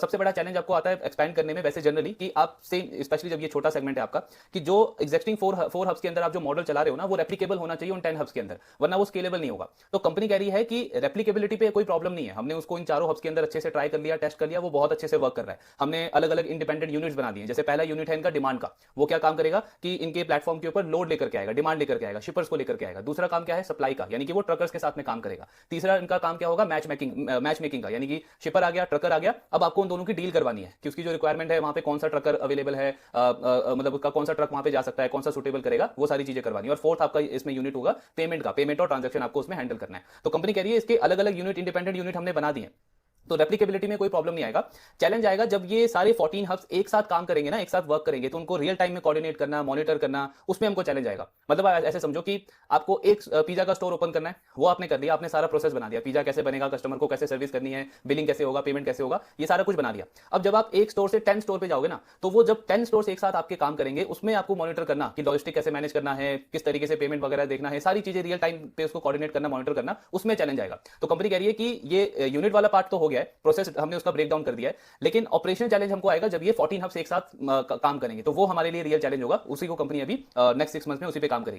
सबसे बड़ा चैलेंज आपको आता है एक्सपैंड करने में वैसे जनरली कि आप सेम, स्पेशली जब ये छोटा सेगमेंट है आपका, कि जो एग्जिस्टिंग फोर हब्स के अंदर आप जो मॉडल चला रहे हो ना, वो रेप्लीकेबल होना चाहिए उन 10 हब्स के अंदर, वरना वो स्केलेबल नहीं होगा। तो कंपनी कह रही है कि रेप्लीकेबिलिटी पे कोई प्रॉब्लम नहीं है, हमने उसको इन चारों हब्स के अंदर अच्छे से ट्राई कर लिया, टेस्ट कर लिया, वो बहुत अच्छे से वर्क कर रहा है। हमने अलग अलग इंडिपेंडेंट यूनिट्स बना दिए। जैसे पहला यूनिट है इनका डिमांड का, वो क्या काम करेगा कि इनके प्लेटफॉर्म के ऊपर लोड लेकर के आएगा, डिमांड लेकर के आएगा, शिपर्स को लेकर के आएगा। दूसरा काम क्या है, सप्लाई का, यानी कि वो ट्रकर्स के साथ में काम करेगा। तीसरा इनका काम क्या होगा, मैच मेकिंग का, यानी कि शिपर आ गया, ट्रकर आ गया, अब आपको उन दोनों की डील करवानी है कि उसकी जो रिक्वायरमेंट है वहां पे कौन सा ट्रकर अवेलेबल है, मतलब उसका कौन सा ट्रक वहां पे जा सकता है, कौन सा सुटेबल करेगा, वो सारी चीजें करवानी है। और फोर्थ आपका इसमें यूनिट होगा पेमेंट का, पेमेंट और ट्रांजैक्शन आपको उसमें हैंडल करना है। तो कंपनी कह रही है इसके अलग अलग यूनिट, इंडिपेंडेंट यूनिट हमने बना दिए, तो रेप्लिकेबिलिटी में कोई प्रॉब्लम नहीं आएगा। चैलेंज आएगा जब ये सारे 14 हब्स एक साथ काम करेंगे ना, एक साथ वर्क करेंगे, तो उनको रियल टाइम में कोऑर्डिनेट करना, मॉनिटर करना, उसमें हमको चैलेंज आएगा। मतलब आप ऐसे समझो कि आपको एक पिज्जा का स्टोर ओपन करना है, वो आपने कर लिया, आपने सारा प्रोसेस बना दिया, पिज्जा कैसे बनेगा, कस्टमर को कैसे सर्विस करनी है, बिलिंग कैसे होगा, पेमेंट कैसे होगा, ये सारा कुछ बना दिया। अब जब आप एक स्टोर से 10 स्टोर पे जाओगे ना, तो वो जब 10 स्टोर एक साथ आपके काम करेंगे, उसमें आपको मॉनिटर करना कि लॉजिस्टिक कैसे मैनेज करना है, किस तरीके से पेमेंट वगैरह देखना है, सारी चीजें रियल टाइम पे उसको कोऑर्डिनेट करना, मॉनिटर करना, उसमें चैलेंज आएगा। तो कंपनी कह रही है कि ये यूनिट वाला पार्ट तो हो गया है, प्रोसेस हमने उसका ब्रेक डाउन कर दिया है, लेकिन ऑपरेशनल चैलेंज हमको आएगा जब ये 14 हब्स एक साथ काम करेंगे, तो वो हमारे लिए रियल चैलेंज होगा। उसी को कंपनी अभी नेक्स्ट 6 मंथ्स में उसी पे काम करेगी।